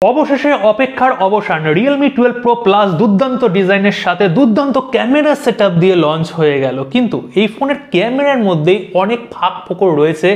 অবশেষে অপেক্ষার অবসান Realme 12 Pro Plus দুর্দান্ত ডিজাইনের সাথে দুর্দান্ত ক্যামেরা সেটআপ দিয়ে লঞ্চ হয়ে গেল। কিন্তু এই ফোনের ক্যামেরার মধ্যেই অনেক ফাঁক ফোকর রয়েছে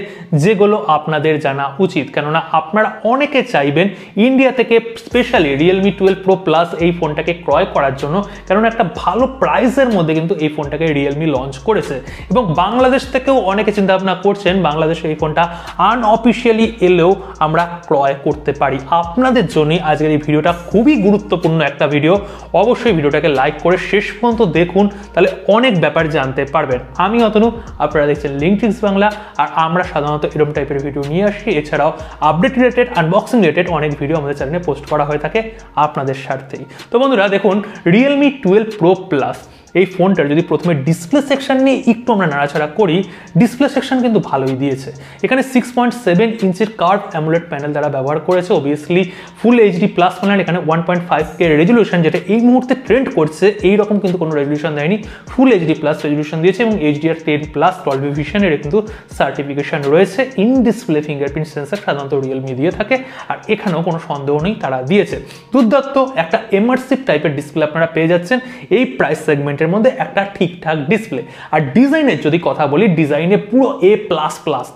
যেগুলো আপনাদের জানা উচিত, কেননা আপনারা অনেকে চাইবেন ইন্ডিয়া থেকে স্পেশালি Realme 12 Pro Plus এই ফোনটাকে ক্রয় করার জন্য, কারণ একটা ভালো প্রাইসের মধ্যে কিন্তু এই ফোনটাকে Realme লঞ্চ করেছে এবং বাংলাদেশ থেকেও অনেকে চিন্তা ভাবনা করছেন বাংলাদেশে এই ফোনটা আনঅফিশিয়ালি এলেও আমরা ক্রয় করতে পারি। আপনাদের জন্য আজকের এই ভিডিওটা খুবই গুরুত্বপূর্ণ একটা ভিডিও, অবশ্যই ভিডিওটাকে লাইক করে শেষ পর্যন্ত দেখুন, তাহলে অনেক ব্যাপার জানতে পারবেন। আমি অতনু, আপনারা দেখছেন লিঙ্কট্রিক্স বাংলা, আর আমরা সাধারণত এরকম টাইপের ভিডিও নিয়ে আসি। এছাড়াও আপডেট রিলেটেড, আনবক্সিং রিলেটেড অনেক ভিডিও আমাদের চ্যানেলে পোস্ট করা হয়ে থাকে আপনাদের স্বার্থেই। তো বন্ধুরা দেখুন, Realme 12 Pro Plus এই ফোনটার যদি প্রথমে ডিসপ্লে সেকশন নিয়ে একটু আমরা নাড়াচাড়া করি, ডিসপ্লে সেকশন কিন্তু ভালোই দিয়েছে। এখানে 6.7 ইঞ্চির কার্ভ অ্যামোলেড প্যানেল দ্বারা ব্যবহার করেছে, obviously full HD plus panel. এখানে 1.5K রেজলিউশন, যেটা এই মুহূর্তে ট্রেন্ড করছে, এইরকম কিন্তু কোনো রেজলিউশন দেয়নি, ফুল এইচডি প্লাস রেজলিউশন দিয়েছে এবং HDR10 প্লাস ডলবি ভিশনের কিন্তু সার্টিফিকেশন রয়েছে। ইন ডিসপ্লে ফিঙ্গারপ্রিন্ট সেন্সর সাধারণত Realme দিয়ে থাকে, আর এখানেও কোনো সন্দেহ নেই তারা দিয়েছে। দুর্দান্ত একটা ইমার্সিভ টাইপের ডিসপ্লে আপনারা পেয়ে যাচ্ছেন এই প্রাইস সেগমেন্ট এর মধ্যে, একটা ঠিকঠাক ডিসপ্লে। আর ডিজাইনের যদি কথা বলি, ডিজাইনে পুরো A++,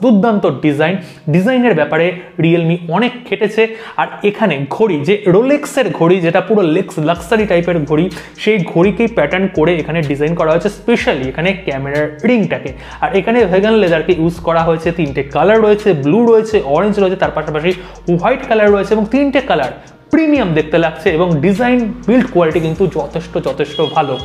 দুর্দান্ত ডিজাইনের ব্যাপারে Realme অনেক খেটেছে। আর এখানে ঘড়ি, যে রোলেক্সের ঘড়ি, যেটা পুরো লাক্সারি টাইপের ঘড়ি, সেই ঘড়িকেই প্যাটার্ন করে এখানে ডিজাইন করা হয়েছে, স্পেশালি এখানে ক্যামেরার রিংটাকে। আর এখানে ভেগান লেদারকে ইউজ করা হয়েছে, 3টে কালার রয়েছে, ব্লু রয়েছে, অরেঞ্জ রয়েছে, তার পাশাপাশি হোয়াইট কালার রয়েছে এবং 3টে কালার প্রিমিয়াম দেখতে লাগছে এবং ডিজাইন বিল্ড কোয়ালিটি কিন্তু যথেষ্ট ভালো।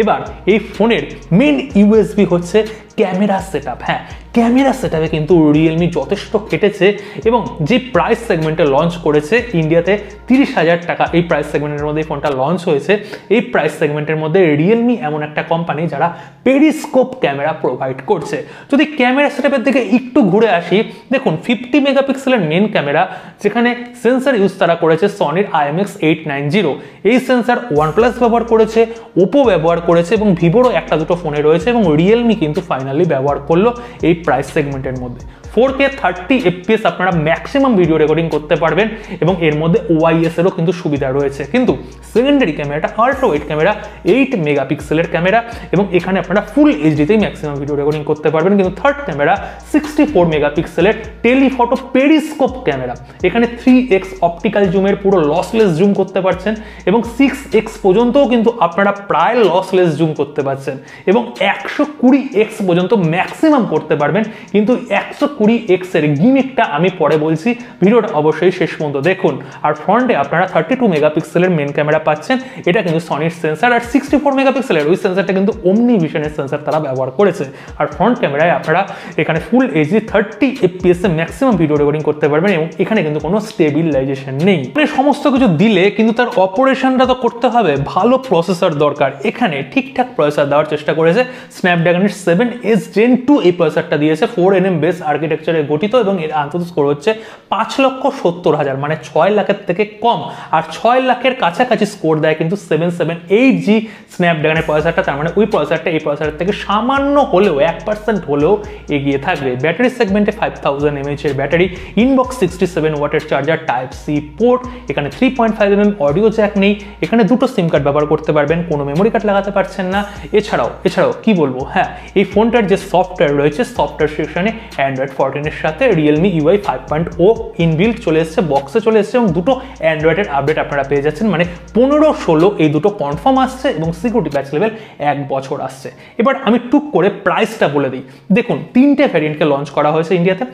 এবার এই ফোনের মেন ইউএসপি হচ্ছে ক্যামেরা সেটআপ। হ্যাঁ, ক্যামেরা সেটআপে কিন্তু Realme যথেষ্ট কেটেছে এবং যে প্রাইস সেগমেন্টে লঞ্চ করেছে ইন্ডিয়াতে 30,000 টাকা, এই প্রাইস সেগমেন্টের মধ্যে এই ফোনটা লঞ্চ হয়েছে। এই প্রাইস সেগমেন্টের মধ্যে Realme এমন একটা কোম্পানি যারা পেরিস্কোপ ক্যামেরা প্রোভাইড করছে। যদি ক্যামেরা সেটআপের দিকে একটু ঘুরে আসি, দেখুন 50 মেগাপিক্সেলের মেন ক্যামেরা, যেখানে সেন্সর ইউজ তারা করেছে সনির IMX890। এই সেন্সর OnePlus ব্যবহার করেছে, ওপো ব্যবহার করেছে এবং ভিভোরও একটা দুটো ফোনে রয়েছে এবং Realme কিন্তু ফাইনালি ব্যবহার করলো এই প্রাইস সেগমেন্টের মধ্যে। 4K 30 FPS আপনারা ম্যাক্সিমাম ভিডিও রেকর্ডিং করতে পারবেন এবং এর মধ্যে OIS এরও কিন্তু সুবিধা রয়েছে। কিন্তু সেকেন্ডারি ক্যামেরাটা আল্ট্রা ওয়াইড ক্যামেরা, 8 মেগাপিক্সেলের ক্যামেরা এবং এখানে আপনারা ফুল এইচডিতেই ম্যাক্সিমাম ভিডিও রেকর্ডিং করতে পারবেন। কিন্তু থার্ড ক্যামেরা 64 মেগাপিক্সেলের টেলিফটো পেরিস্কোপ ক্যামেরা, এখানে 3x অপটিক্যাল জুমের পুরো লসলেস জুম করতে পারছেন এবং 6x পর্যন্তও কিন্তু আপনারা প্রায় লসলেস জুম করতে পারছেন এবং 120x পর্যন্ত ম্যাক্সিমাম করতে পারবেন। কিন্তু 120x এর গিমিকটা আমি পরে বলছি, ভিডিওটা অবশ্যই শেষ পর্যন্ত দেখুন। আর ফ্রন্টে আপনারা 32 মেগাপিক্সেলের মেন ক্যামেরা পাচ্ছেন, এটা কিন্তু সনির সেন্সর। আর 64 মেগাপিক্সেলের ওই সেন্সরটা কিন্তু ওমনি ভিশনের সেন্সর তারা ব্যবহার করেছে। আর ফ্রন্ট ক্যামেরায় আপনারা এখানে ফুল এইচডি 30 FPS এ ম্যাক্সিমাম ভিডিও রেকর্ডিং করতে পারবেন এবং এখানে কিন্তু কোনো স্টেবিলাইজেশন নেই। সমস্ত কিছু দিলে কিন্তু তার অপারেশনটা তো করতে হবে, ভালো প্রসেসর দরকার। এখানে ঠিকঠাক প্রসেসর দেওয়ার চেষ্টা করেছে, স্ন্যাপড্রাগনের 7S Gen 2 এই প্রসেসরটা দিয়েছে, 4nm বেস আর্কিটেকচারে গঠিত এবং এর আন্তর্জাতিক স্কোর হচ্ছে 5,70,000, মানে 6 লাখের থেকে কম। আর 6 লাখের কাছাকাছি স্কোর দেয় কিন্তু 778G স্ন্যাপড্রাগনের প্রসেসরটা, তার মানে ওই প্রসেসরটা এই প্রসেসর থেকে সামান্য হলেও 1% হলেও এগিয়ে থাকবে। ব্যাটারি সেগমেন্টে 5000 mAh এর ব্যাটারি, ইনবক্স 67 ওয়াটের চার্জার, টাইপ সি পোর্ট, এখানে 3.5mm অডিও জ্যাক নেই, এখানে দুটো সিম কার্ড ব্যবহার করতে পারবেন, কোনো মেমোরি কার্ড লাগাতে পারছেন না। এছাড়াও কি বলবো, হ্যাঁ, এই ফোনটার যে সফটওয়্যার রয়েছে, সফটওয়্যার সেকশনে Android 14 এর সাথে Realme UI 5.0 ইনবিল্ট চলে এসেছে, বক্সে চলে এসেছে এবং দুটো অ্যান্ড্রয়েডের আপডেট আপনারা পেয়ে যাচ্ছেন, মানে 15-16 এই দুটো কনফার্ম আসছে এবং সিকিউরিটি প্যাচ লেভেল 1 বছর আসছে। এবার আমি টুক করে প্রাইসটা বলে দিই। দেখুন, 3টে ভ্যারিয়েন্টকে লঞ্চ করা হয়েছে ইন্ডিয়াতে,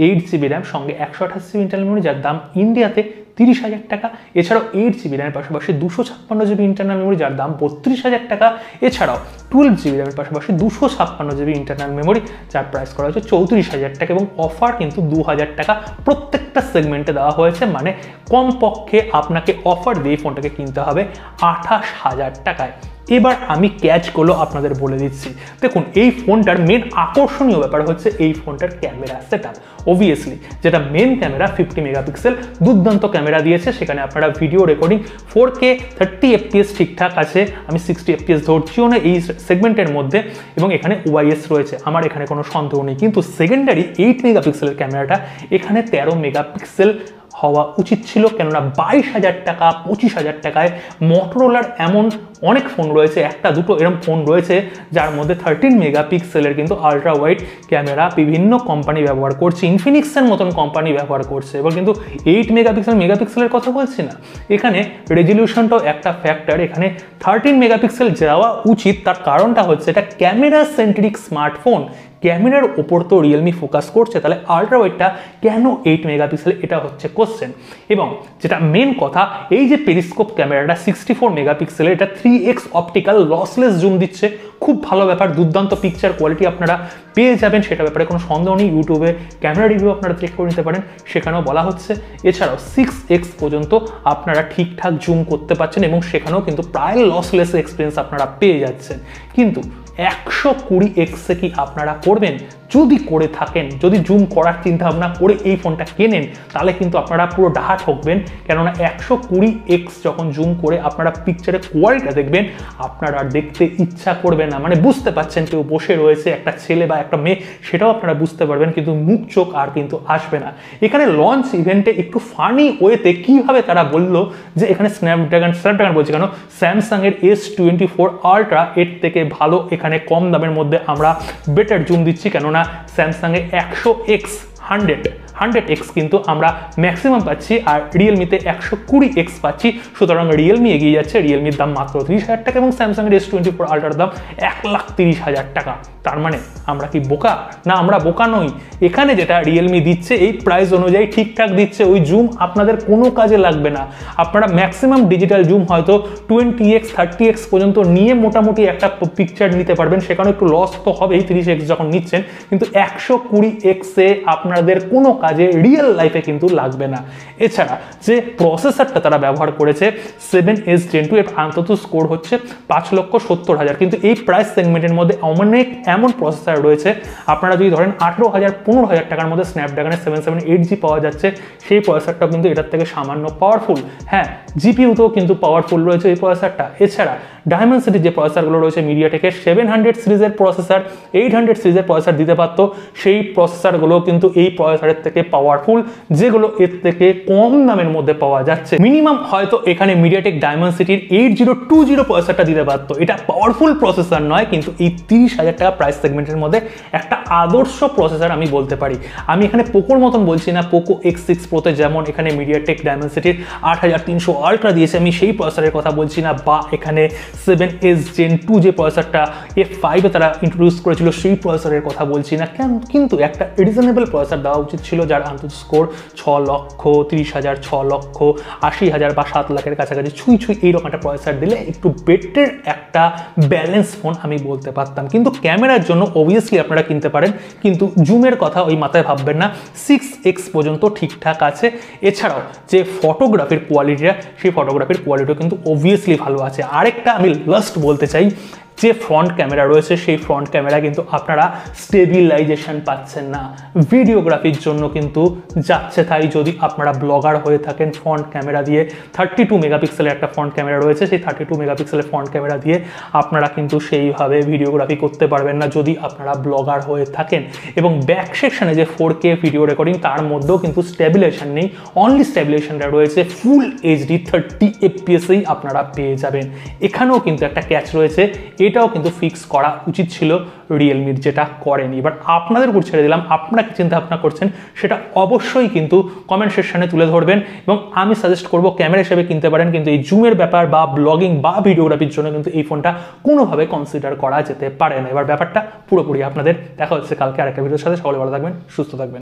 8GB র্যাম সঙ্গে 128GB ইন্টারনাল মেমোরি, যার দাম ইন্ডিয়াতে 30,000 টাকা। এছাড়াও 8GB র্যামের পাশাপাশি 256GB ইন্টারনাল মেমোরি, যার দাম 32,000 টাকা। এছাড়াও 12GB র্যামের পাশাপাশি 256GB ইন্টারনাল মেমোরি, যার প্রাইস করা হয়েছে 34,000 টাকা এবং অফার কিন্তু 2,000 টাকা প্রত্যেকটা সেগমেন্টে দেওয়া হয়েছে, মানে কমপক্ষে আপনাকে অফার দিয়ে ফোনটাকে কিনতে হবে 28,000 টাকায়। এবার আমি ক্যাচগুলো আপনাদের বলে দিচ্ছি। দেখুন, এই ফোনটার মেন আকর্ষণীয় ব্যাপার হচ্ছে এই ফোনটার ক্যামেরা সেটআপ। অবভিয়াসলি যেটা মেন ক্যামেরা 50 মেগাপিক্সেল, দুর্দান্ত ক্যামেরা দিয়েছে, সেখানে আপনারা ভিডিও রেকর্ডিং 4K 30 FPS ঠিকঠাক আছে, আমি 60 FPS ধরছিও না এই সেগমেন্টের মধ্যে, এবং এখানে OIS রয়েছে, আমার এখানে কোনো সন্দেহ নেই। কিন্তু সেকেন্ডারি 8 মেগাপিক্সেলের ক্যামেরাটা, এখানে 13 মেগাপিক্সেল হওয়া উচিত ছিল, কেননা 22,000 টাকা 25,000 টাকায় মোটরোলার এমন অনেক ফোন রয়েছে, একটা দুটো এরকম ফোন রয়েছে যার মধ্যে 13 মেগাপিক্সেলের কিন্তু আলট্রা ওয়াইড ক্যামেরা বিভিন্ন কোম্পানি ব্যবহার করছে, ইনফিনিক্সের মতন কোম্পানি ব্যবহার করছে। এবার কিন্তু 8 মেগাপিক্সেলের কথা বলছি না, এখানে রেজলিউশনটাও একটা ফ্যাক্টর। এখানে 13 মেগাপিক্সেল যাওয়া উচিত, তার কারণটা হচ্ছে এটা ক্যামেরা সেন্ট্রিক স্মার্টফোন, ক্যামেরার ওপর তো রিয়েলমি ফোকাস করছে, তাহলে আলট্রা ওয়াইডটা কেন 8 মেগাপিক্সেল, এটা হচ্ছে কোশ্চেন। এবং যেটা মেন কথা, এই যে পেরিস্কোপ ক্যামেরাটা 64 মেগাপিক্সেলের, এটা 3x অপটিক্যাল লসলেস জুম দিচ্ছে, খুব ভালো ব্যাপার, দুর্দান্ত পিকচার কোয়ালিটি আপনারা পেয়ে যাবেন, সেটা ব্যাপারে কোনো সন্দেহ নেই। ইউটিউবে ক্যামেরা রিভিউ আপনারা চেক করে নিতে পারেন, সেখানেও বলা হচ্ছে। এছাড়াও 6x পর্যন্ত আপনারা ঠিকঠাক জুম করতে পারছেন এবং সেখানেও কিন্তু প্রায় লসলেস এক্সপিরিয়েন্স আপনারা পেয়ে যাচ্ছেন। কিন্তু 120x কি আপনারা করবেন? যদি করে থাকেন, যদি জুম করার চিন্তা ভাবনা করে এই ফোনটা কেনেন, তাহলে কিন্তু আপনারা পুরো ডাহা ঠকবেন, কেননা 120x যখন জুম করে আপনারা পিকচারের কোয়ালিটিটা দেখবেন, আপনারা আর দেখতে ইচ্ছা করবে না। মানে বুঝতে পারছেন কেউ বসে রয়েছে, একটা ছেলে বা একটা মেয়ে, সেটাও আপনারা বুঝতে পারবেন, কিন্তু মুখ চোখ আর কিন্তু আসবে না। এখানে লঞ্চ ইভেন্টে একটু ফানি ওয়েতে কিভাবে তারা বললো যে এখানে স্ন্যাপড্রাগন বলছে কেন, স্যামসাংয়ের S24 আলট্রা এর থেকে ভালো, এখানে কম দামের মধ্যে আমরা বেটার জুম দিচ্ছি, কেননা স্যামসাংয়ে 100x কিন্তু আমরা ম্যাক্সিমাম পাচ্ছি, আর রিয়েলমিতে 120x পাচ্ছি। সুতরাং রিয়েলমি এগিয়ে যাচ্ছে, রিয়েলমির দাম মাত্র 30,000 টাকা এবং স্যামসাংয়ের S24 আলট্রার দাম 1,30,000 টাকা। তার মানে আমরা কি বোকা? না, আমরা বোকা নই। এখানে যেটা রিয়েলমি দিচ্ছে এই প্রাইস অনুযায়ী ঠিকঠাক দিচ্ছে, ওই জুম আপনাদের কোনো কাজে লাগবে না। আপনারা ম্যাক্সিমাম ডিজিটাল জুম হয়তো 20x 30x পর্যন্ত নিয়ে মোটামুটি একটা পিকচার নিতে পারবেন, সেখানে একটু লস তো হবেই 30x যখন নিচ্ছেন, কিন্তু 120x এ আপনাদের কোনো কাজে রিয়েল লাইফে কিন্তু লাগবে না। এছাড়া যে প্রসেসরটা তারা ব্যবহার করেছে 7S Gen 2, এর অন্তত স্কোর হচ্ছে 5,70,000, কিন্তু এই প্রাইস সেগমেন্টের মধ্যে অনেক এমন প্রসেসর রয়েছে, আপনারা যদি ধরেন 18,000 15,000 টাকার মধ্যে স্ন্যাপড্রাগনের 778G পাওয়া যাচ্ছে, সেই প্রসেসরটাও কিন্তু এটার থেকে সামান্য পাওয়ারফুল। হ্যাঁ, জিপিইউতেও কিন্তু পাওয়ারফুল রয়েছে এই প্রসেসরটা। এছাড়া ডায়মেনসিটির যে প্রসেসরগুলো রয়েছে মিডিয়াটেকের 700 সিরিজের প্রসেসর, 800 সিরিজের প্রসেসর দিতে পারতো, সেই প্রসেসরগুলো কিন্তু এই প্রসেসরের থেকে পাওয়ারফুল, যেগুলো এর থেকে কম দামের মধ্যে পাওয়া যাচ্ছে। মিনিমাম হয়তো এখানে মিডিয়াটেক ডায়মেনসিটির 8020 প্রসেসরটা দিতে পারতো। এটা পাওয়ারফুল প্রসেসর নয়, কিন্তু এই 30,000 টাকা প্রাইস সেগমেন্টের মধ্যে একটা আদর্শ প্রসেসর আমি বলতে পারি। আমি এখানে পোকোর মতন বলছি না, পোকো X6 প্রোতে যেমন এখানে মিডিয়াটেক ডায়মেনসিটির 8300 আলট্রা দিয়েছে, আমি সেই প্রসেসরের কথা বলছি না, বা এখানে 7S Gen 2 যে প্রসেসরটা F5 এ তারা ইন্ট্রোডিউস করেছিল সেই প্রসেসরের কথা বলছি না, কিন্তু একটা রিজনেবল প্রসেসর দেওয়া উচিত ছিল, যার আন্তর্জাতিক স্কোর 6,30,000 6,80,000 বা 7 লাখের কাছাকাছি ছুঁই এইরকম একটা প্রসেসর দিলে একটু বেটার একটা ব্যালেন্স ফোন আমি বলতে পারতাম। কিন্তু ক্যামেরার জন্য অবভিয়াসলি আপনারা কিনতে পারেন, কিন্তু জুমের কথা ওই মাথায় ভাববেন না, 6x পর্যন্ত ঠিকঠাক আছে। এছাড়াও যে ফটোগ্রাফির কোয়ালিটিটা, সেই ফটোগ্রাফির কোয়ালিটিও কিন্তু অবভিয়াসলি ভালো আছে। আরেকটা আমি লাস্ট বলতে চাই, যে ফ্রন্ট ক্যামেরা রয়েছে সেই ফ্রন্ট ক্যামেরা কিন্তু আপনারা স্টেবিলাইজেশন পাচ্ছেন না, ভিডিওগ্রাফির জন্য কিন্তু যাচ্ছে তাই। যদি আপনারা ব্লগার হয়ে থাকেন, ফ্রন্ট ক্যামেরা দিয়ে 32 মেগাপিক্সেলের একটা ফ্রন্ট ক্যামেরা রয়েছে, সেই 32 মেগাপিক্সেলের ফ্রন্ট ক্যামেরা দিয়ে আপনারা কিন্তু সেইভাবে ভিডিওগ্রাফি করতে পারবেন না যদি আপনারা ব্লগার হয়ে থাকেন। এবং ব্যাক সেকশনে যে 4K ভিডিও রেকর্ডিং, তার মধ্যেও কিন্তু স্টেবিলাইজেশন নেই, অনলি স্টেবিলাইজেশনটা রয়েছে ফুল HD 30 FPS-এই আপনারা পেয়ে যাবেন। এখানেও কিন্তু একটা ক্যাচ রয়েছে, এটাও কিন্তু ফিক্স করা উচিত ছিল রিয়েলমির, যেটা করেনি। বাট আপনাদের উপর ছেড়ে দিলাম, আপনারা কি চিন্তা ভাবনা করছেন সেটা অবশ্যই কিন্তু কমেন্ট সেকশনে তুলে ধরবেন। এবং আমি সাজেস্ট করব ক্যামেরা হিসেবে কিনতে পারেন, কিন্তু এই জুমের ব্যাপার বা ব্লগিং বা ভিডিওগ্রাফির জন্য কিন্তু এই ফোনটা কোনোভাবে কনসিডার করা যেতে পারে না। এবার ব্যাপারটা পুরোপুরি আপনাদের। দেখা হচ্ছে কালকে আরেকটা ভিডিওর সাথে। সকলে ভালো থাকবেন, সুস্থ থাকবেন।